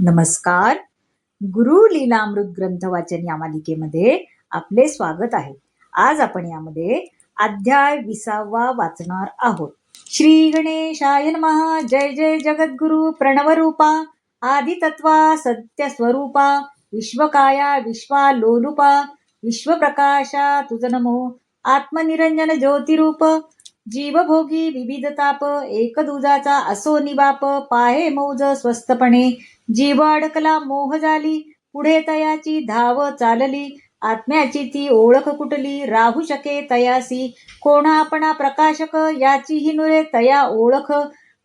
नमस्कार. गुरु लीलामृत ग्रंथ वाचन या मालिकेमध्ये आपले स्वागत आहे. आज आपण यामध्ये अध्याय 20वा वाचणार आहोत. श्री गणेशाय नमः. जय जय जगद्गुरु प्रणवरूपा आदितत्वा सत्य स्वरूपा विश्वकाया विश्वालोलुपा विश्वप्रकाशा तुझ नमो. आत्मनिरंजन ज्योतिरूप जीवभोगी विविध ताप एक दुजाचा असो निबाप. पाहे मौज स्वस्तपणे जीव अडकला मोह झाली. पुढे तयाची धाव चालली. आत्म्याची ती ओळख कुठली राहू शके तयासी. कोणा आपणा प्रकाशक याची ही नुरे तया ओळख.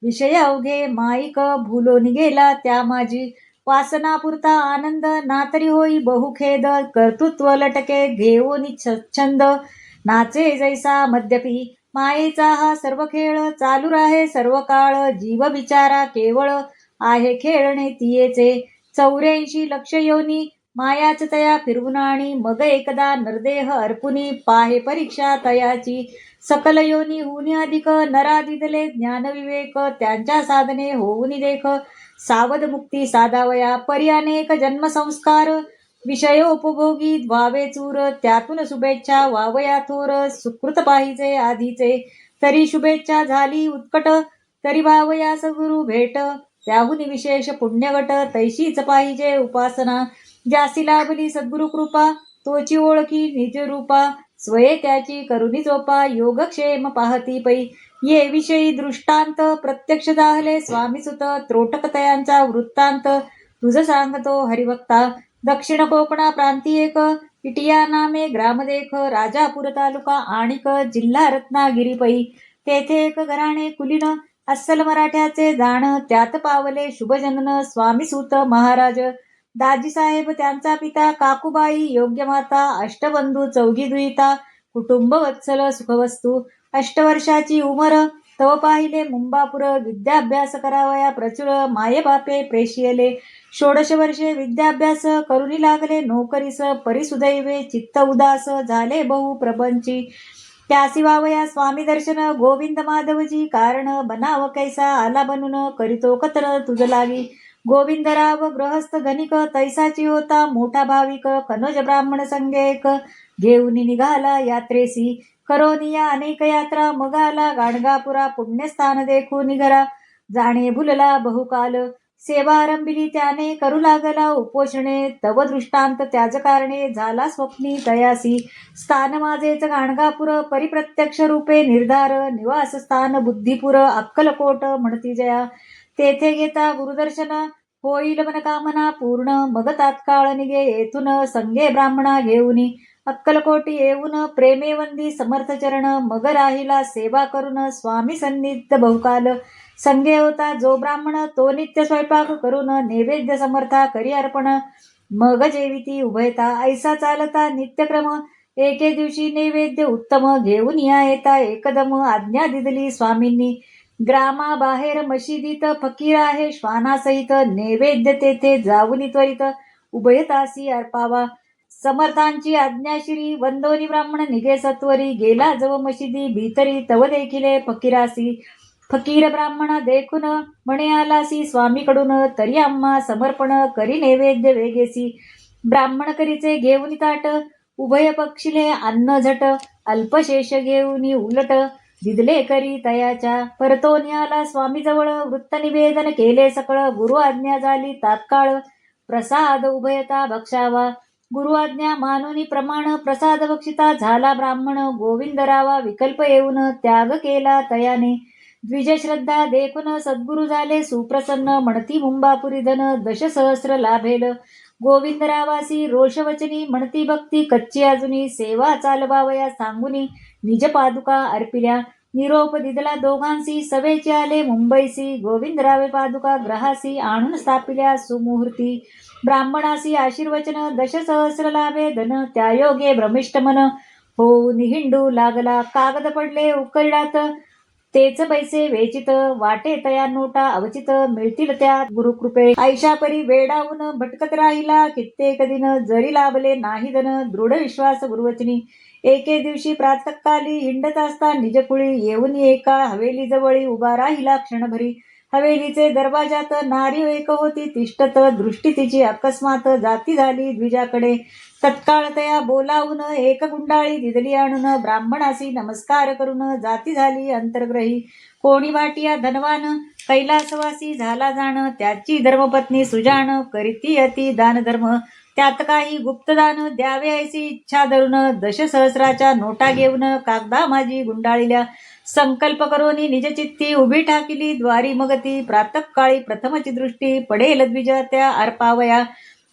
विषय अवघे माईक भुलोनी गेला त्या माझी. वासना पुरता आनंद ना तरी होई बहुखेद. कर्तृत्व लटके घेऊन छंद नाचे जैसा मद्यपी. मायेचा हा सर्व खेळ चालू राहे सर्व काळ. जीव विचारा केवळ आहे खेळणे तियेचे. 84 लक्ष योनी मायाच तया फिरवून आणि मग एकदा नरदेह अर्पुनी. पाहे परीक्षा तयाची सकल योनी हुनी अधिक. नरादिदले ज्ञानविवेक त्यांच्या साधने होऊन देख. सावध मुक्ती साधावया परी अनेक जन्मसंस्कार. विषयोपभोगी व्हावे चूर त्यातून शुभेच्छा वावया थोर. सुकृत पाहिजे आधीचे तरी शुभेच्छा झाली उत्कट. तरी भावया सगुरु भेट त्याहून विशेष पुण्यगट. तैशीच पाहिजे उपासना ज्यासी लाभली सद्गुरु कृपा. तोची ओळखी निज रूपा स्वये त्याची करुणी जोपा. योगक्षेम पाहती पै ये विषयी दृष्टांत. प्रत्यक्ष दाहले स्वामी सुत त्रोटक तयांचा वृत्तांत. तुझ सांगतो हरिभक्ता दक्षिण कोकणा प्रांती एक. इटिया नामे ग्रामदेख राजापूर तालुका आणिक जिल्हा रत्नागिरी पै. तेथे एक घराणे कुलीन अस्सल मराठ्याचे जाण. त्यात पावले शुभजनन स्वामीसूत महाराज. दाजीसाहेब त्यांचा पिता काकूबाई योग्य माता. अष्टबंधू चौघी दुहिता कुटुंब वत्सल सुखवस्तू. 8 वर्षाची उमर तव पाहिले मुंबापुर. विद्याभ्यास करावया प्रचुर मायेबापे प्रेशियले. 16 वर्षे विद्याभ्यास करुनी लागले नोकरीस. परिसुदैवे चित्त उदास झाले बहु प्रपंची. त्यासी वावया स्वामी दर्शन गोविंद माधवजी. कारण बनाव कैसा आला बनून करीतो कथन तुझ लागी. गोविंदराव गृहस्थ धनिक तैसाची होता मोठा भाविक. कनोज ब्राह्मण संगेक घेऊन निघाला यात्रेसी. करोनिया अनेक यात्रा मगाला गाणगापुरा. पुण्यस्थान देखून घरा जाणे भुलला बहुकाल. सेवा आरंभिली त्याने करू लागला उपोषणे. तव दृष्टांत त्याच कारणे झाला स्वप्नी तयासी. स्थान माझेच गाणगापूर परिप्रत्यक्ष रूपे निर्धार. निवासस्थान बुद्धिपूर अक्कलकोट म्हणती जया. तेथे घेता गुरुदर्शन होईल मनकामना पूर्ण. मग तात्काळ निघे येथून संगे ब्राह्मणा घेऊनी. अक्कलकोटी येऊन प्रेमे वंदी समर्थ चरण. मग राहिला सेवा करून स्वामी सन्निध बहुकाल. संगे होता जो ब्राह्मण तो नित्य स्वयंपाक करून. नैवेद्य समर्था करी अर्पण मग जेविती उभयता. ऐसा चालता नित्यक्रम एके दिवशी नैवेद्य उत्तम. घेऊन या येता एकदम आज्ञा दिदली स्वामींनी. ग्रामाबाहेर मशिदीत फकीर आहे श्वानासहित. नैवेद्य तेथे जाऊन त्वरित उभयतासी अर्पावा. समर्थांची आज्ञाशिरी वंदोनी ब्राह्मण निघे सत्वरी. गेला जव मशिदी भीतरी तव देखिले फकीरासी. फकीर ब्राह्मण देखून म्हणे आलासी स्वामीकडून. तरी आम्हा समर्पण करी नैवेद्य वेगेसी. ब्राह्मण करीचे घेऊन ताट उभय पक्षिले अन्न झट. अल्पशेष घेऊन उलट दिदले करी तयाच्या. परतोनी आला स्वामीजवळ वृत्त निवेदन केले सकळ. गुरु आज्ञा झाली तात्काळ प्रसाद उभयता भक्षावा. गुरु आज्ञा मानोनी प्रमाण प्रसाद भक्षिता झाला ब्राह्मण. गोविंदरावा विकल्प येऊन त्याग केला तयाने. द्विजश्रद्धा देखून सद्गुरु झाले सुप्रसन्न. म्हणती मुंबापुरी धन 10,000 लाभेल. गोविंदरावासी रोषवचनी म्हणती भक्ती कच्ची अजुनी. सेवा चालवावया सांगुनी निज पादुका अर्पिल्या. निरोप दिदला दोघांसी सवेची आले मुंबईसी. गोविंदरावे पादुका ग्रहासी आणून स्थापिल्या सुमुहूर्ती. ब्राह्मणासी आशीर्वचन 10,000 लाभे धन. त्या योगे भ्रमिष्ट मन होऊन हिंडू लागला. कागद पडले उकरडात तेच पैसे वेचित. वाटे तया नोटा अवचित मिळतील त्या गुरुकृपे. ऐशापरी वेडावून भटकत राहिला कित्येक दिन. जरी लाभले नाही धन दृढ विश्वास गुरुवचनी. एके दिवशी प्रातःकाली हिंडत असता निजकुळी येऊन एका हवेली जवळी उभा राहिला क्षणभरी. हवेलीचे दरवाजात नारी एक होती तिष्ठत, दृष्टी तिची अकस्मात जाती झाली द्विजाकडे. तत्काळ तया बोलावून एक गुंडाळी दिदली आणून, ब्राह्मणासी नमस्कार करून जाती झाली अंतर्ग्रही. कोणी वाटिया धनवान कैलासवासी झाला जाण, त्याची धर्मपत्नी सुजाण करीती अति दानधर्म. त्यात काही गुप्तदान द्यावे ऐसी इच्छा धरून, दशसहस्राच्या नोटा घेऊन कागदा माझी गुंडाळील्या. संकल्प करोनी निज चित्ती उभी ठाकिली द्वारी मगती. प्रातःकाळी प्रथमची दृष्टी पडेल द्विजा त्या अर्पावया.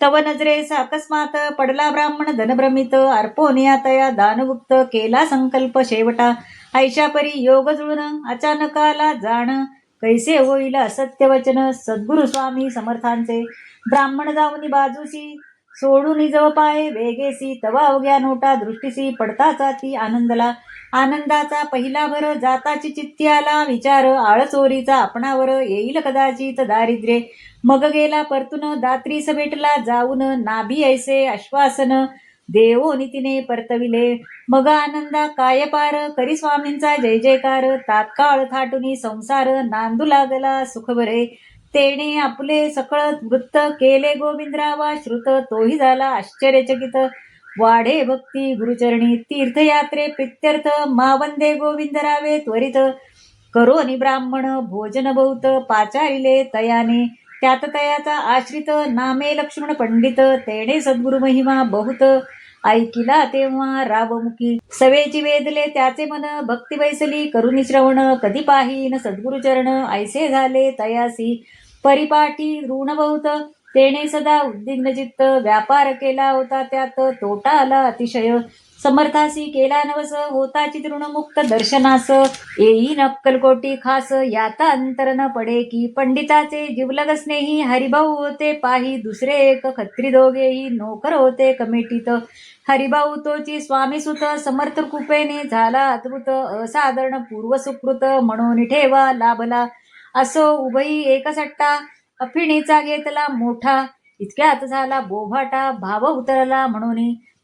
तव नजरेस अकस्मात पडला ब्राह्मण धनभ्रमित, अर्पोनिया तया दानगुप्त केला संकल्प शेवटा. ऐशापरी योग जुळून अचानक आला जाण, कैसे होईल असत्य वचन सद्गुरु स्वामी समर्थांचे. ब्राह्मण जाऊनी बाजूसी सोडून जव पाये वेगेसी, तवा अवघ्या नोटा दृष्टीसी पडताचा ती आनंदला. आनंदाचा पहिला भर जाताची चित्ती आला विचार, आळचोरीचा आपणावर येईल कदाचित दारिद्र्ये. मग गेला परतून दात्रीस भेटला जाऊन, नाभी ऐसे आश्वासन देवोनी तिने परतविले. मग आनंदा काय पार करी स्वामींचा जय जयकार, तात्काळ थाटुनी संसार नांदू लागला सुखभरे. तेने आपले सकळ वृत्त केले गोविंदरावा श्रुत, तोही झाला आश्चर्यचकित वाढे भक्ती गुरुचरणी. तीर्थयात्रे प्रित्यर्थ मा वंदे गोविंदरावे त्वरित, करोनी ब्राह्मण भोजन बहुत पाचारिले तयाने. त्यात तयाचा आश्रित नामे लक्ष्मण पंडित, तेने सद्गुरु महिमा बहुत ऐकिला तेव्हा रावमुखी. सवेची वेदले त्याचे मन भक्ती बैसली करुनी श्रवण, कधी पाहीन सद्गुरुचरण ऐसे झाले तयासी. परिपाठी ऋण बहुत तेने सदा उद्विग्न चित्त, व्यापार केला होता त्यात तोटा आला अतिशय. समर्थासी केला नवस होताची तृण मुक्त दर्शनास, येई अक्कलकोटी खास याता अंतर न पडे की. पंडिताचे जिवलग स्नेही हरिभाऊ होते पाही, दुसरे एक खत्री दोघेही नोकर होते कमिटीत. हरिभाऊ तोची स्वामी सुत, समर्थ कृपेने झाला अद्भुत. असाधारण पूर्व सुकृत म्हणून ठेवा लाभला, असो उभई एकसट्टा अफिणीचा घेतला मोठा. इतक्यात झाला बोभाटा भाव उतरला म्हणून,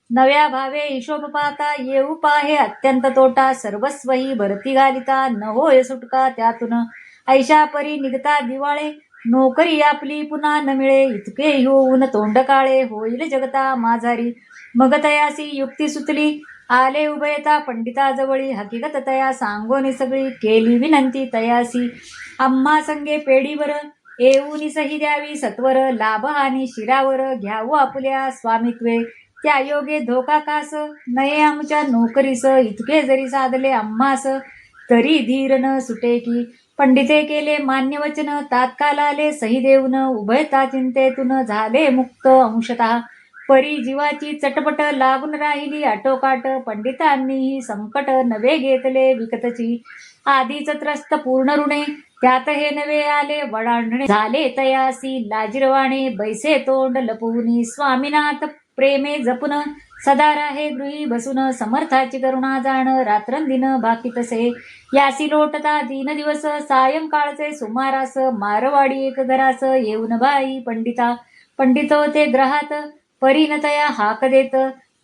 नव्या भावे हिशोब पाहता येऊ पाहे अत्यंत तोटा. सर्वस्वही भरती घालिता न होय सुटका त्यातून, ऐशा परी निघता दिवाळे नोकरी आपली पुन्हा न मिळे. इतके होऊन तोंड काळे होईल जगता माझारी. मग तयासी युक्ती सुचली आले उभयता पंडिताजवळी, हकीकत तया सांगोनी सगळी केली विनंती तयासी. आम्हा संगे पेढीवर येऊन सही द्यावी सत्वर, लाभ हानी शिरावर घ्यावू आपल्या स्वामित्वे. त्या योगे धोका कास नये आमच्या नोकरीस, इतके जरी साधले आम्हास तरी धीर न सुटे की. पंडिते केले मान्य वचन तात्काळ आले सही देऊन, उभयता चिंतेतून झाले मुक्त अंशतः. परी जीवाची चटपट लागून राहिली आटोकाट, पंडितांनीही संकट नवे घेतले विकतची. आधीच त्रस्त पूर्ण ऋणे त्यात हे नवे आले वडांडणे. झाले तयासी लाजिरवाणे बैसे तोंड लपवूनी, स्वामीनाथ प्रेमे जपून सदा राहे गृही बसून. समर्थाची करुणा जाण रात्रंदिन बाकी तसे, यासी लोटता दीन दिवस सायंकाळचे सुमारास. मारवाडी एक घरास येऊन बाई पंडिता, पंडित होते ग्रहात परीन तया हाक देत.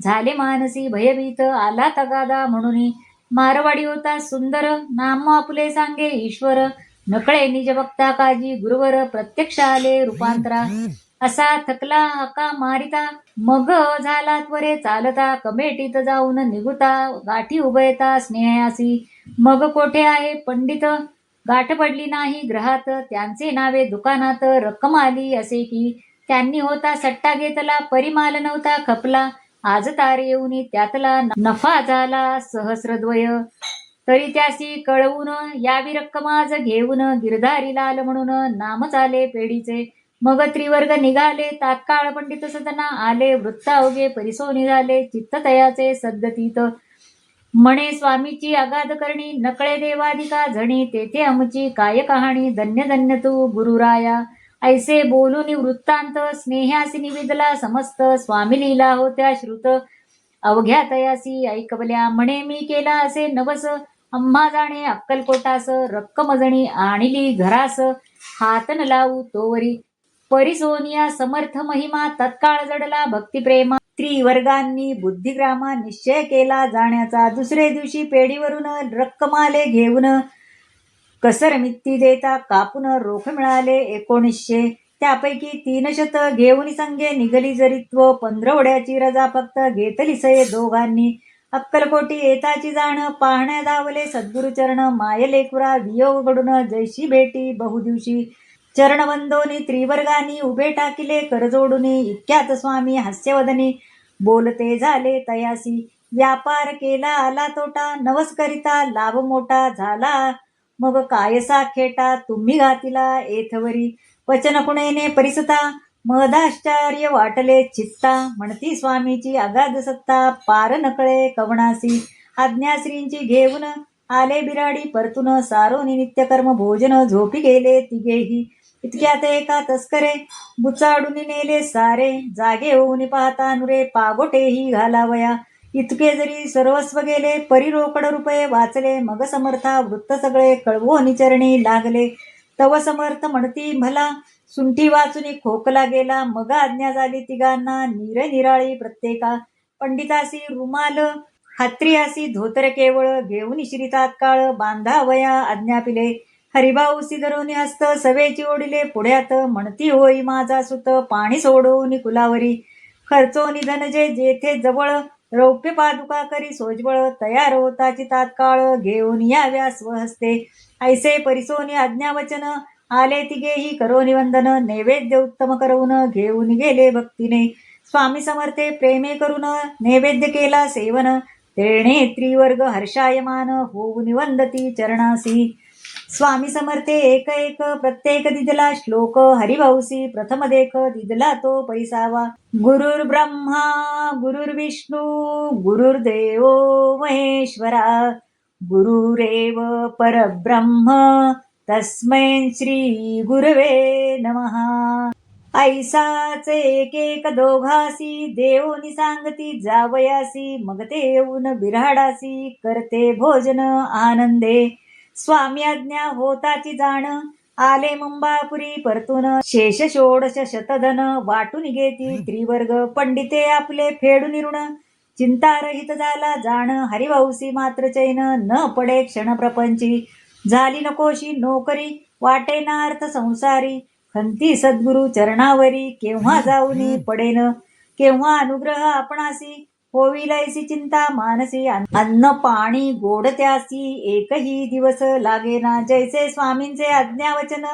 झाले मानसी भयभीत आला तगादा म्हणून, मारवाडी होता सुंदर नाम आपले सांगे ईश्वर. नकळे निज भक्ता काजी गुरुवर प्रत्यक्ष आले रूपांतरा. असा थकला हका मारिता मग झाला त्वरे चालता, कमेटीत जाऊन निघुता गाठी उभयता स्नेहासी. मग कोठे आहे पंडित गाठ पडली नाही ग्रहात, त्यांचे नावे दुकानात रक्कम आली असे की. त्यांनी होता सट्टा घेतला परिमाल नव्हता खपला, आज तार येऊन त्यातला नफा झाला सहस्रद्वय. तरी त्यासी कळवून यावी रक्कम आज घेऊन, गिरधारी लाल म्हणून नाम चाले पेढीचे. मग त्रिवर्ग निघाले तात्काळ पंडित सदना आले, वृत्तावगे परिसोनी झाले चित्त तयाचे सद्गतीत. म्हणे स्वामीची अगाध करणी नकळे देवाधिका झणी, तेथे आमची काय कहाणी धन्य धन्य तू गुरुराया. ऐसे बोलून वृत्तांत स्नेहासी निवेदला समस्त, स्वामी लीला होत्या श्रुत अवघ्या तयासी ऐकवल्या. म्हणे मी केला असे नवस आम्हा जाणे अक्कलकोटास, रक्कम जणी आणली घरास हात न लावू तोवरी. परिसोनिया समर्थ महिमा तत्काळ जडला भक्तिप्रेमा. त्रिवर्गांनी बुद्धिग्रामा निश्चय केला जाण्याचा, दुसरे दिवशी पेढीवरून रक्कमाले घेऊन कसर मित्ती देता कापून रोख मिळाले 1900. त्यापैकी 300 घेऊन संगे निघली जरित्व. 15 रजा फक्त घेतली सये दोघांनी. अक्कलकोटी येताची जाण पाहण्या धावले सद्गुरुचरण. माय लेकुरा वियोग घडून जैशी भेटी बहुदिवशी. चरणवंदोनी त्रिवर्गानी उभे टाकिले कर जोडुनी. इतक्यात स्वामी हास्यवदनी बोलते झाले तयासी. व्यापार केला आला तोटा नवस करिता लाभ मोठा झाला. मग कायसा खेटा तुम्ही घातिला एथवरी. वचन कुणेने परिसता महदाश्चर्य वाटले चित्ता. म्हणती स्वामीची अगाध सत्ता पार नकळे कवणासी. आज्ञाश्रींची घेऊन आले बिराडी परतून. सारोनी नित्यकर्म भोजन झोपी गेले तिघेही. इतक्यात एका तस्करे बुचाडून नेले सारे. जागे होऊन पाहता नुरे पागोटेही घालावया. इतके जरी सर्वस्व गेले परी रोकड रुपये वाचले. मग समर्था वृत्त सगळे कळवून चरणी लागले. तव समर्थ म्हणती भला सुंठी वाचून खोकला गेला. मग आज्ञा झाली तिघांना निरनिराळी प्रत्येका. पंडितासी रुमाल हात्रियासी धोतर केवळ. घेऊन श्री तात्काळ बांधावया आज्ञापिले. हरिभाऊसी धरून हस्त सवेची ओढिले पुढ्यात. म्हणती होई माझा सुत पाणी सोडवून कुलावरी. खर्चो निधन जे जेथे जवळ रौप्य पादुका करी सोजवळ. तयार होताची तात्काळ घेऊन याव्या स्वहस्ते. ऐसे परिसोनी आज्ञावचन आले तिघेही करोनी वंदन. नैवेद्य उत्तम करवून घेऊन गेले भक्तीने. स्वामी समर्थे प्रेमे करून नैवेद्य केला सेवन. तेणे त्रिवर्ग हर्षायमान होऊन वंदती चरणासी. स्वामी समर्थे एक एक प्रत्येक दिदला श्लोक. हरिभाऊसी प्रथम देख दिदला तो पैसावा. गुरुर ब्रह्मा गुरुर्विष्णू गुरुर्देवो महेश्वरा. गुरुरेव परब्रह्म तस्मै श्री गुरवे नमः. ऐसाच एक एक दोघासी देवोनी सांगती जावयासी. मग ते येऊन बिऱ्हाडासी करते भोजन आनंदे. स्वामी आज्ञा होताची जाण आले मुंबापुरी परतून. शेष 16 शतधन वाटून घेती त्रिवर्ग. पंडिते आपले फेडून ऋण चिंतारहित झाला जाण. हरिभाऊसी मात्र चैन न पडे क्षण प्रपंची. झाली नकोशी नोकरी वाटेना अर्थ संसारी. खंती सद्गुरु चरणावरी केव्हा जाऊनी पडेन. केव्हा अनुग्रह आपणासी होईल ऐसी चिंता मानसी. अन्न पाणी गोड त्यासी एकही दिवस लागेना. जैसे स्वामींचे आज्ञावचन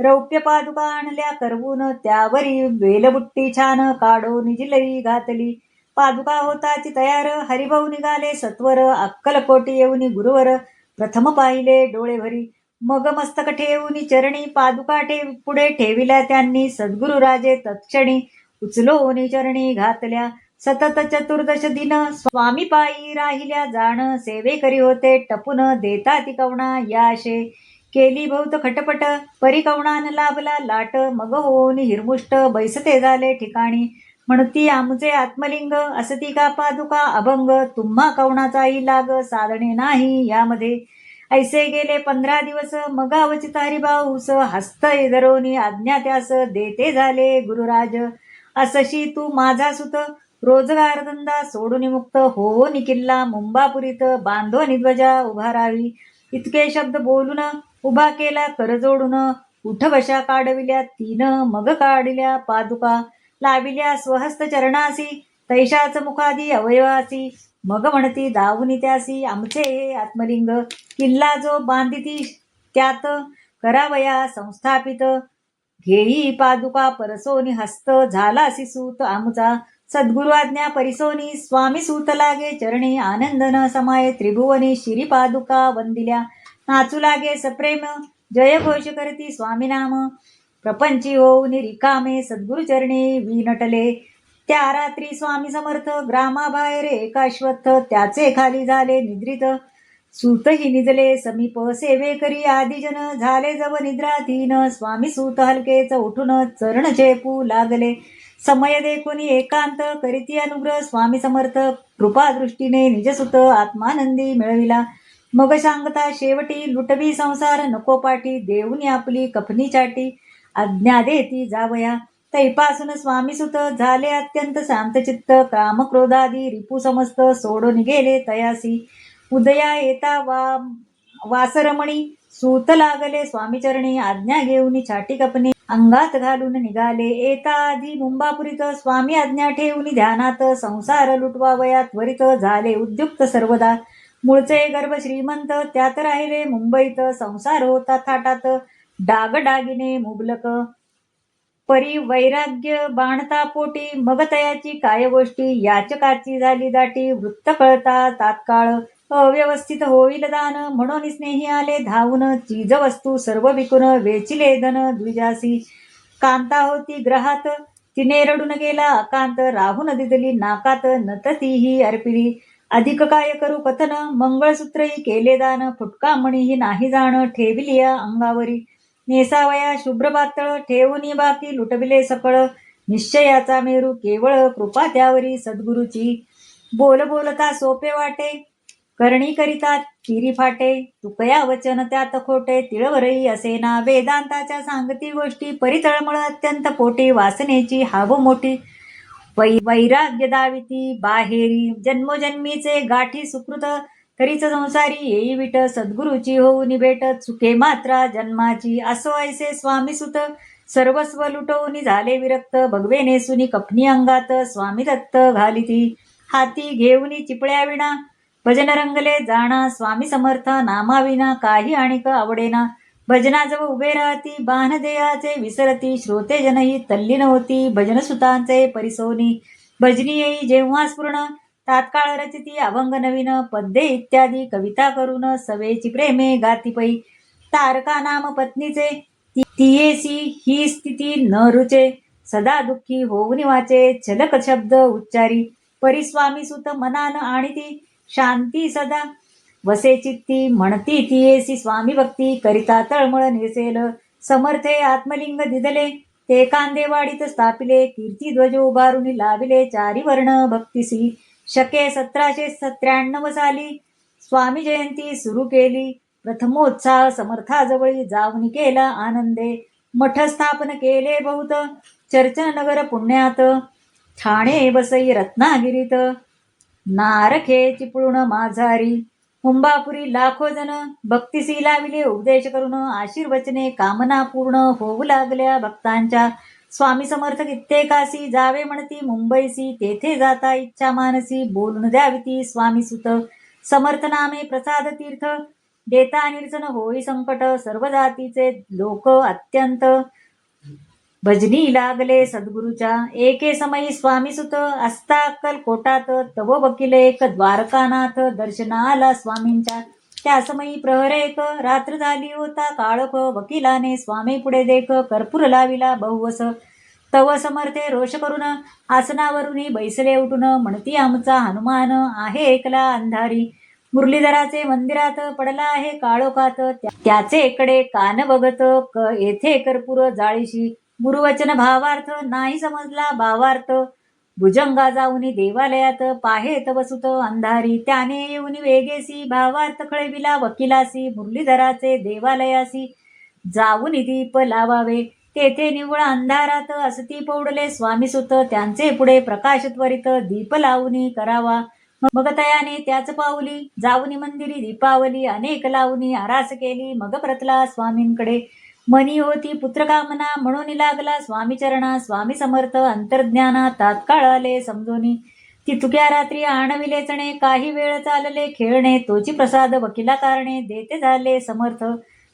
रौप्य पादुका आणल्या करवून. त्यावरी वेलबुट्टी छान काढो निजिलरी घातली. पादुका होताची तयार हरिभाऊ निघाले सत्वर. अक्कलकोटी येऊनी गुरुवर प्रथम पाहिले डोळे भरी. मग मस्तक ठेवून चरणी पादुका पुढे ठेविल्या त्यांनी. सद्गुरु राजे तत्क्षणी उचलोनी चरणी घातल्या. सतत 14 दिन स्वामी पायी राहिल्या जाण. सेवे करी होते टपून देता ती कवणा याशे. केली बहुत खटपट परी कवणान लाभला लाट. मग होऊन हिरमुष्ट बैसते झाले ठिकाणी. म्हणती आमचे आत्मलिंग असती का पादुका अभंग. तुम्हा कवणाचाही लाग साधणे नाही यामध्ये. ऐसे गेले 15 दिवस मग अवचित हरिभाऊस. हस्त धरोनी आज्ञा त्यास देते झाले गुरुराज. असशी तू माझा सुत रोजगार धंदा सोडून मुक्त हो किल्ला मुंबापुरीत. बांधो ध्वजा उभारावी. इतके शब्द बोलून उभा केला कर जोडून. उठवशा काढविल्या 3 मग काढल्या पादुका. लाविल्या स्वहस्त चरणासी तैशाच मुखादी अवयवासी. मग म्हणती दावुनी त्यासी आमचे हे आत्मलिंग. किल्ला जो बांधिती त्यात करावया संस्थापित. घेई पादुका परसोनी हस्त झाला सूत आमचा. सद्गुरु आज्ञा परिसोनी स्वामी सूत लागे चरणी. आनंदन समाये त्रिभुवनी शिरी पादुका वंदिल्या. नाचू लागे सप्रेम जय घोष करती स्वामी नाम. प्रपंची होऊन रिकामे सद्गुरु चरणी विनटले. त्या रात्री स्वामी समर्थ ग्रामाबाहेर एकाश्वत्थ. त्याचे खाली झाले निद्रित सूतही निजले समीप. सेवे करी आदिजन झाले जव निद्राधीन. स्वामी सूत हलकेच उठून चरण चेपू लागले. समय देखून एकांत करीती अनुग्रह स्वामी समर्थ. कृपा दृष्टीने निजसुत आत्मानंदी मिळविला. मग सांगता शेवटी लुटवी संसार नको पाठी. देऊनी आपली कफनी चाटी आज्ञा देती जावया. तैपासून स्वामीसुत झाले अत्यंत शांतचित्त. काम क्रोधादी रिपू समस्त सोडून गेले तयासी. उदया येता वासरमणी सूत लागले स्वामी चरणी, आज्ञा घेऊन छाटी कपणे, अंगात घालून निघाले. येता आधी मुंबापुरीत, स्वामी आज्ञा ठेवून ध्यानात, संसार लुटवावया त्वरित, झाले उद्युक्त सर्वदा. मूळचे गर्भ श्रीमंत, त्यात राहिले मुंबईत, संसार होता थाटात, डागडागिने मुबलक. परी वैराग्य बाणता पोटी, मग तयाची काय गोष्टी, याचकाची झाली दाटी, वृत्त कळता तात्काळ, अव्यवस्थित होईल दान, म्हणून स्नेही आले धावून, चीज वस्तू सर्व विकून, वेचिले धन द्विजासी. कांता होती ग्रहात, तिने रडून गेला अकांत, राहून दिदली नाकात, नत तीही अर्पिली. अधिक काय करू कथन, मंगळसूत्रही केले दान, फुटका मणीही नाही जाण, ठेविली अंगावरी. नेसावया शुभ्र पातळ, ठेवून बाकी लुटविले सकळ, निश्चयाचा मेरू केवळ, कृपा त्यावरी सद्गुरूची. बोल बोलता सोपे वाटे, करणी करिता चिरी फाटे, तुकया वचन त्यात खोटे, तिळवरही असेना, वेदांताच्या सांगती गोष्टी, परितळमळ अत्यंत पोटी, वासनेची हाव मोठी. वैराग्य दाविती बाहेरी, जन्मोजन्मीचे गाठी सुकृत, तरीच संसारी येई विट, सद्गुरूची होऊन भेट, चुके मात्रा जन्माची. असो ऐसे स्वामी सुत, सर्वस्व लुटवून झाले विरक्त, भगवे नेसुनी कपनी अंगात, स्वामी दत्त घालिती. हाती घेऊन चिपळ्या विणा, भजन रंगले जाणा, स्वामी समर्थ नामाविना, काही आणिक आवडेना. भजनाजवळ उभे राहती, बाण देहाचे विसरती, श्रोते जनही तल्लीन होती, भजन सुतांचे परिसोनी. भजनी येई जेव्हा स्फुरण, तात्काळ रचिती अभंग नवीन, पद्ये इत्यादी कविता करून, सवेची प्रेमे गाती पै. तारका नाम पत्नीचे, तियेसी ही स्थिती न रुचे, सदा दुःखी होऊन वाचे, छलक शब्द उच्चारी. परिस्वामी सुत मनान आणिती, शांती सदा वसे चित्ती, म्हणती तियेसी स्वामी भक्ती, करिता तळमळ निसेल. समर्थे आत्मलिंग दिदले, ते कांदे वाढीत स्थापिले, कीर्ती ध्वज उभारून लाविले, चारी वर्ण भक्तिसी. शके 1793 साली, स्वामी जयंती सुरू केली, प्रथमोत्साह समर्थाजवळी, जाऊन केला आनंदे. मठ स्थापन केले बहुत, चर्चन नगर पुण्यात, ठाणे बसई रत्नागिरीत, नारखे चिपळूण माझारी. मुंबापुरी लाखो जन, भक्तिसी लाविले उपदेश करून, आशीर्वचने कामना पूर्ण होऊ लागल्या भक्तांच्या. स्वामी समर्थ कित्येकासी, जावे म्हणती मुंबईसी, तेथे जाता इच्छा मानसी, बोलून द्याविती स्वामी सुत. समर्थ नामे प्रसाद तीर्थ, देता निर्जन होई संकट, सर्व जातीचे लोक अत्यंत भजनी लागले सद्गुरूच्या. एके समयी स्वामी सुत, असता अक्कलकोटात, तव वकील एक द्वारकानाथ, दर्शनाला स्वामींच्या. त्या समयी प्रहर एक, रात्र झाली होता काळख, वकिलाने स्वामी पुढे देख, कर्पूर लाविला बहुवस. तव समर्थे रोष करून, आसनावरून बैसले उठून, म्हणती आमचा हनुमान आहे एकला अंधारी. मुरलीधराचे मंदिरात पडला आहे काळोखात, त्याचे इकडे कान बघत, येथे कर्पूर जाळीशी. गुरुवचन भावार्थ, नाही समजला भावार्थ, भुजंगा जाऊनी देवालयात, पाहे तव सुत अंधारी. त्याने येऊन वेगेसी, भावार्थ कळविला वकिलासी, मुरलीधराचे देवालयासी, जाऊन दीप लावावे, तेथे निव्वळ अंधारात असती पौडले स्वामी सुत. त्यांचे पुढे प्रकाश त्वरित, दीप लावूनी करावा. मग तयाने त्याच पावली, जाऊनी मंदिरी दीपावली, अनेक लावूनी आरास केली, मग प्रतला स्वामींकडे. मनी होती पुत्रकामना, म्हणून लागला स्वामी चरणा. स्वामी समर्थ अंतर्ज्ञाना, तात्काळ आले समजोनी. तितक्या रात्री आणविले चणे, काही वेळ चालले खेळणे, तोची प्रसाद वकिला कारणे, देते झाले समर्थ.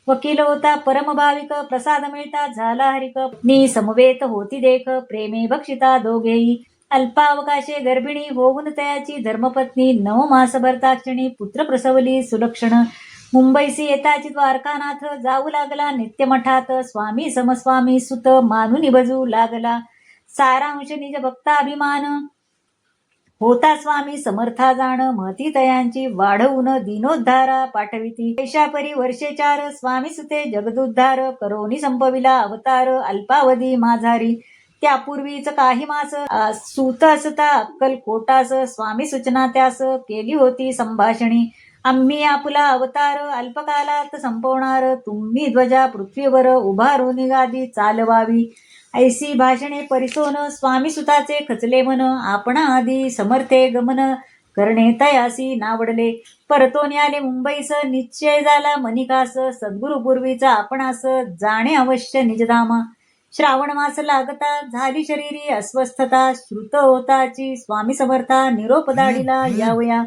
वकील होता परम भाविक, प्रसाद मिळता झाला हरिक. नी समवेत होती देख, प्रेमे भक्षिता दोघेही. अल्पावकाशे गर्भिणी होऊन तयाची धर्मपत्नी, 9 मास भरताक्षणी पुत्र प्रसवली सुलक्षण. मुंबईसी येताची द्वारकानाथ, जाऊ लागला नित्यमठात, स्वामी समस्वामी सुत मानुनी भजू लागला. सारांश निज भक्ताभिमान, होता स्वामी समर्था जाण, महती तयांची वाढवून दीनोद्धारा पाठविती. पैशापरी वर्षे 4, स्वामी सुते जगदुद्धार, करोनी संपविला अवतार, अल्पावधी माझारी. त्यापूर्वीच काही मास, सूत असता अक्कलकोटास, स्वामी सूचना त्यास केली होती संभाषणी. आम्ही आपला अवतार अल्पकालात संपवणार, तुम्ही ध्वजा पृथ्वीवर उभारून गादी चालवावी. ऐसी भाषणे परिसोन, स्वामी सुताचे खचले मन, आपण आधी समर्थे गमन, करणे तयासी नावडले. परतोन आले मुंबईस, निश्चय झाला मनिकास. सद्गुरु पूर्वीचा आपणास, जाणे अवश्य निजधामा. श्रावण मास लागता, झाली शरीरी अस्वस्थता. श्रुत होताची स्वामी समर्था, निरोप दाढीला यावया.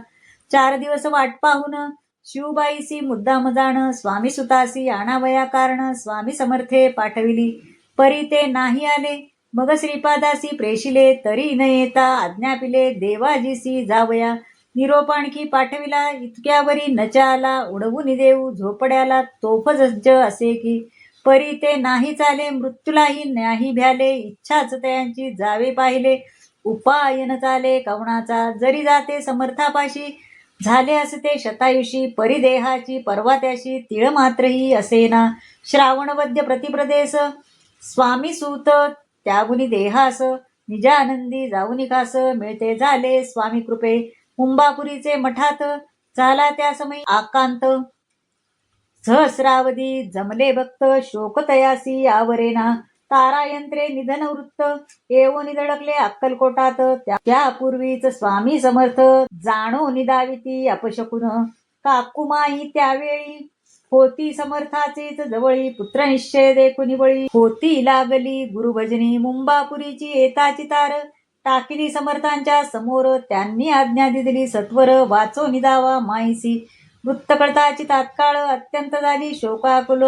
4 दिवस वाट पाहून शिवबाईसी मुद्दाम जाण. स्वामी सुतासी आणावया कारण, स्वामी समर्थे पाठविली. परी ते नाही आले, मग श्रीपादासी प्रेशिले. तरी न येता आज्ञापिले, देवाजीसी जावया. निरोप आणखी पाठविला, इतक्यावरी नचा आला. उडवून देऊ झोपड्याला, तोफ सज्ज असे की. परी ते नाही चाले, मृत्यूलाही नाही भ्याले. इच्छाच त्यांची जावे पाहिले, उपाय न चाले कवणाचा. जरी जाते समर्थापाशी, झाले असते शतायुषी. परिदेहाची परवा त्याशी, तीळ मात्रही असेना. श्रावणवद्य प्रतिप्रदेश, स्वामी सूत त्यागुनी देहास. निजानंदी जाऊनी खास, मिळते झाले स्वामी कृपे. मुंबापुरीचे मठात, झाला त्या समयी आकांत. सहस्रावधी जमले भक्त, शोकतयासी आवरेना. तारायंत्रे निधन वृत्त, येवो निधडकले अक्कलकोटात. त्यापूर्वीच स्वामी समर्थ, जाणो निदाविती अपशकुन. काकुमाई त्यावेळी, होती समर्थाचीच जवळी. पुत्र निश्चय देखुनी बळी, होती लागली गुरुभजनी. मुंबापुरीची येताची तार, टाकिली समर्थांच्या समोर. त्यांनी आज्ञा दिली सत्वर, वाचो निदावा माईसी. वृत्त कळताची तात्काळ, अत्यंत झाली शोकाकुल.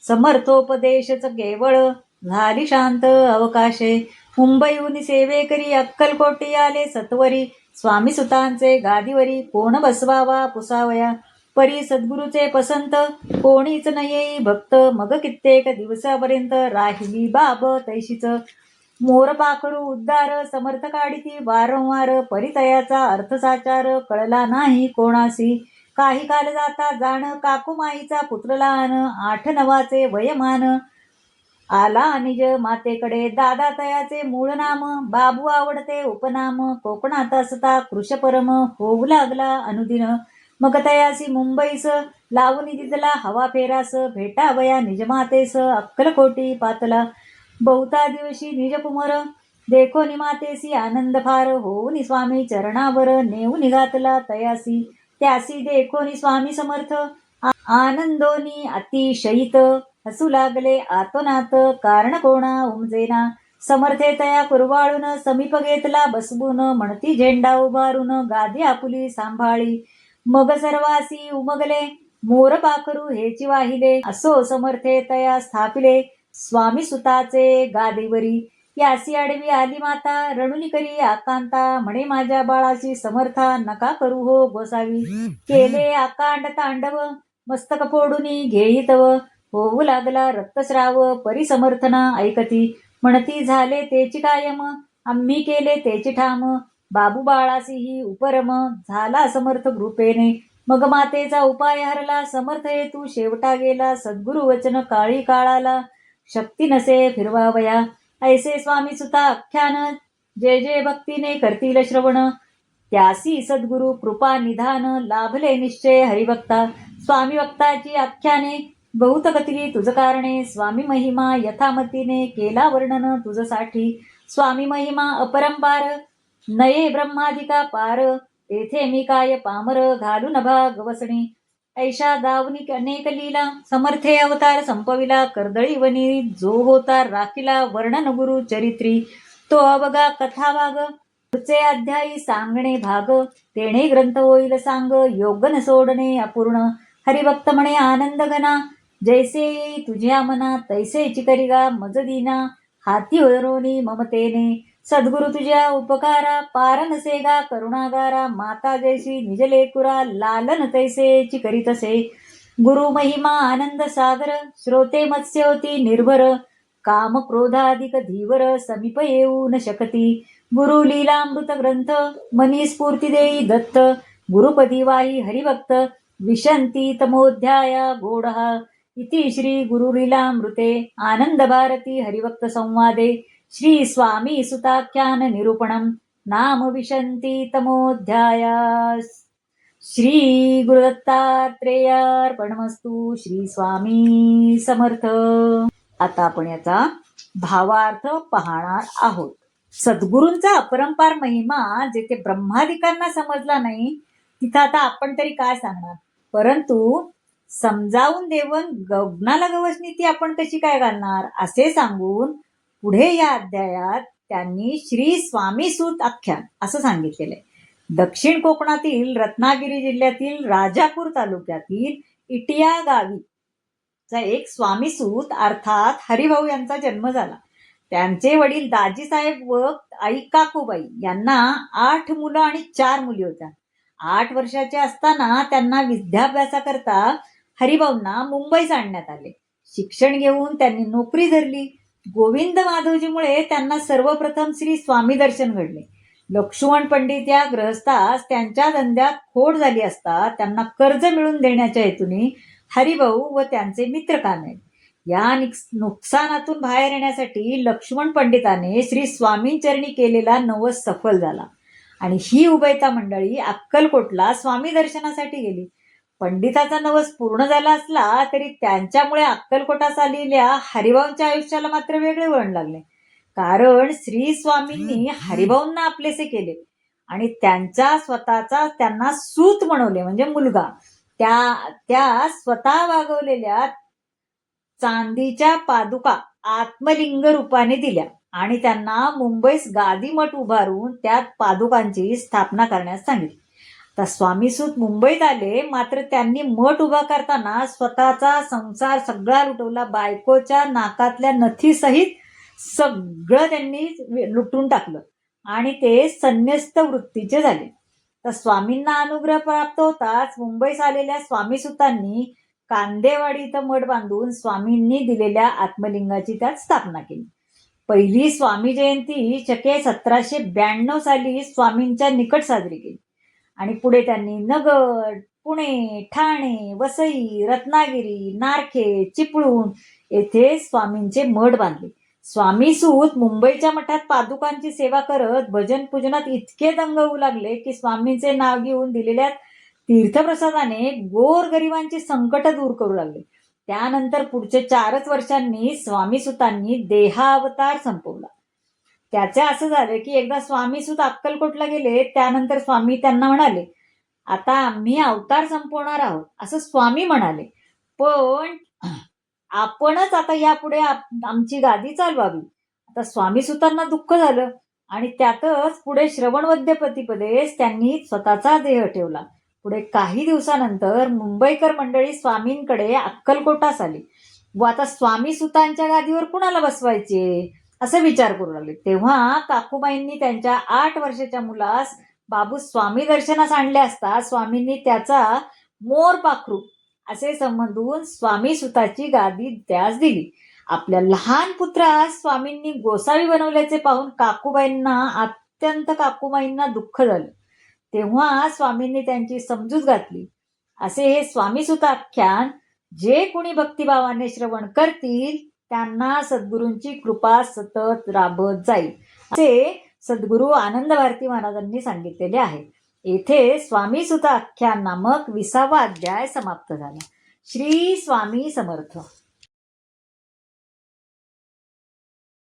समर्थोपदेशच केवळ, झाली शांत अवकाशे. मुंबईहून सेवेकरी अक्कलकोटी आले सत्वरी. स्वामी सुतांचे गादीवरी, कोण बसवावा पुसावया. परी सद्गुरूचे पसंत, कोणीच न येई भक्त. मग कित्येक दिवसापर्यंत, राहिली बाब तैशीच. मोरपाखरू उद्गार समर्थ काढिती वारंवार. परितयाचा अर्थसाचार, कळला नाही कोणासी. काही काल जाता जाण, काकुमाईचा पुत्र लहान. 8-9 वयमान, आला निज मातेकडे. दादा तयाचे मूळ नाम, बाबू आवडते उपनाम. कोकणात असता कृशपरम, होऊ लागला अनुदिन. मग तयासी मुंबईस, लावून दिजला हवा फेरास. भेटावया निजमातेस, अक्कलकोटी पातला. बहुता दिवशी निजकुमर, देखो निमातेसी आनंद फार. होऊन स्वामी चरणावर, नेऊन घातला तयासी. त्यासी देखोनी स्वामी समर्थ, आनंदोनी अतिशयित. हसू लागले आतोनात, कारण कोणा उमजेना. समर्थे तया कुरवाळून, समीप घेतला बसवून. म्हणती झेंडा उभारून, गादी आपुली सांभाळी. मग सर्वासी उमगले, मोर पाखरू हेची वाहिले. असो समर्थे तया स्थापिले, स्वामी सुताचे गादीवरी. यासी आडवी आली माता, रणुनी करी आकांता. म्हणे माझ्या बाळाची समर्था, नका करू हो गोसावी. केले आकांड तांडव, मस्तक फोडूनी घेई तव. होऊ लागला रक्तस्राव, परिसमर्थना ऐकती. म्हणती झाले तेची कायम, आम्ही केले तेची ठाम. बाबू बाळासीही उपरम, झाला समर्थ कृपेने. मग मातेचा उपाय हरला, समर्थ हेतू शेवटा गेला. सद्गुरु वचन काळी काळाला, शक्ती नसे फिरवावया. ऐसे स्वामी सुता आख्यान, जे जे भक्तीने करतील श्रवण. त्यासी सद्गुरु कृपा निधान, लाभले निश्चय हरिभक्ता. स्वामी भक्ताची आख्याने, बहुत कथिली तुझ कारणे. स्वामी महिमा यथामतीने, केला वर्णन तुझसाठी. स्वामी महिमा अपरंपार, नये ब्रह्मादिका पार. तेथे मी काय पामर, घालू नभा गवसणी. ऐशा दावनी अनेक लीला, समर्थे अवतार संपविला. कर्दळी वनी जो होता राखिला, वर्णन गुरु चरित्री. तो अवघा कथा भाग, पुढचे अध्यायी सांगणे भाग. तेणे ग्रंथ होईल सांग, योग न सोडणे अपूर्ण. हरिभक्त म्हणे आनंद घना, जैसे येई तुझ्या मना. तैसेची करिगा मज दीना, हाती हरोनी ममतेने. सद्गुरु तुझ्या उपकारा, पार नसेगा करुणागारा. माता जैसी निज लेकुरा, लालन तैसेची करीतसे. गुरु महिमा आनंद सागर, श्रोते मत्स्य होती निर्भर. काम क्रोधाधिक धीवर, समीप येऊ न शकती. गुरु लीलामृत ग्रंथ, मनी स्फूर्ती देई दत्त. गुरुपदी वाही हरिभक्त, विशंती तमोध्याया गोडहा. इति श्री गुरु लीलामृते आनंद भारती हरिभक्त संवादे श्री स्वामी सुताख्यान निरूपणम नाम विशंती तमोध्याया. श्री गुरुदत्तात्रेयार्पणमस्तु. श्री स्वामी समर्थ. आता आपण याचा भावार्थ पाहणार आहोत. सद्गुरूंचा अपरंपार महिमा जेथे ब्रह्मादिकांना समजला नाही तिथं आता आपण तरी काय सांगणार. परंतु समजावून देऊन गगनाला गवसणी ती आपण कशी काय घालणार असे सांगून पुढे या अध्यायात त्यांनी श्री स्वामी सूत आख्यान असं सांगितलेलं आहे. दक्षिण कोकणातील रत्नागिरी जिल्ह्यातील राजापूर तालुक्यातील इटिया गावीचा एक स्वामीसूत अर्थात हरिभाऊ यांचा जन्म झाला. त्यांचे वडील दाजीसाहेब व आई काकूबाई यांना 8 मुलं आणि 4 मुली होत्या. 8 वर्षाचे असताना त्यांना विद्याभ्यासाकरता हरिभाऊंना मुंबईस आणण्यात आले. शिक्षण घेऊन त्यांनी नोकरी धरली. गोविंद माधवजीमुळे त्यांना सर्वप्रथम श्री स्वामी दर्शन घडले. लक्ष्मण पंडित या गृहस्थास त्यांच्या धंद्यात खोड झाली असता त्यांना कर्ज मिळवून देण्याच्या हेतूने हरिभाऊ व त्यांचे मित्र कामे. या नुकसानातून बाहेर येण्यासाठी लक्ष्मण पंडिताने श्री स्वामींचरणी केलेला नवस सफल झाला आणि ही उभयता मंडळी अक्कलकोटला स्वामी दर्शनासाठी गेली. पंडिताचा नवस पूर्ण झाला असला तरी त्यांच्यामुळे अक्कलकोटास आलेल्या हरिभाऊंच्या आयुष्याला मात्र वेगळे वळण लागले. कारण श्री स्वामींनी हरिभाऊंना आपलेसे केले आणि त्यांचा स्वतःचा त्यांना सूत म्हणवले म्हणजे मुलगा. त्या स्वतः वागवलेल्या चांदीच्या पादुका आत्मलिंग रूपाने दिल्या आणि त्यांना मुंबईस गादी मठ उभारून त्यात पादुकांची स्थापना करण्यास सांगितली. तर स्वामीसूत मुंबईत आले मात्र त्यांनी मठ उभा करताना स्वतःचा संसार सगळा लुटवला. बायकोच्या नाकातल्या नथीसहित सगळं त्यांनी लुटून टाकलं आणि ते संन्यस्त वृत्तीचे झाले. तर स्वामींना अनुग्रह प्राप्त होताच मुंबईस आलेल्या स्वामीसुतांनी कांदेवाडी इथं मठ बांधून स्वामींनी दिलेल्या आत्मलिंगाची त्यात स्थापना केली. पहिली स्वामी जयंती शके 1792 साली स्वामींच्या निकट साजरी केली आणि पुढे त्यांनी नगर, पुणे, ठाणे, वसई, रत्नागिरी, नारखे, चिपळूण येथे स्वामींचे मठ बांधले. स्वामीसूत मुंबईच्या मठात पादुकांची सेवा करत भजन पूजनात इतके दंग होऊ लागले की स्वामींचे नाव घेऊन दिलेल्या तीर्थप्रसादाने गोरगरिबांची संकट दूर करू लागले. त्यानंतर पुढचे 4च वर्षांनी स्वामीसुतांनी देहावतार संपवला. त्याचे असं झालं की एकदा स्वामीसूत अक्कलकोटला गेले. त्यानंतर स्वामी त्यांना म्हणाले, आता आम्ही अवतार संपवणार आहोत असं स्वामी म्हणाले, पण आपणच आता यापुढे आमची गादी चालवावी. आता स्वामीसुतांना दुःख झालं आणि त्यातच पुढे श्रवणवद्यपतीपदेस त्यांनी स्वतःचा देह ठेवला. पुढे काही दिवसानंतर मुंबईकर मंडळी स्वामींकडे अक्कलकोटास आली व आता स्वामीसुतांच्या गादीवर कुणाला बसवायचे असे विचार करू लागले. तेव्हा काकूबाईंनी त्यांच्या 8 वर्षाच्या मुलास बाबू स्वामी दर्शनास आणले असता स्वामींनी त्याचा मोर पाखरू असे समजून स्वामीसुताची गादी त्यास दिली. आपल्या लहान पुत्रास स्वामींनी गोसावी बनवल्याचे पाहून काकूबाईंना दुःख झालं. तेव्हा स्वामींनी त्यांची समजूत घातली. असे हे स्वामीसूत आख्यान जे कोणी भक्तिभावाने श्रवण करतील त्यांना सद्गुरूंची कृपा सतत राबत जाईल असे सद्गुरू आनंद भारती महाराजांनी सांगितलेले आहे. येथे स्वामीसूत आख्यान नामक 20वा अध्याय समाप्त झाला. श्री स्वामी समर्थ.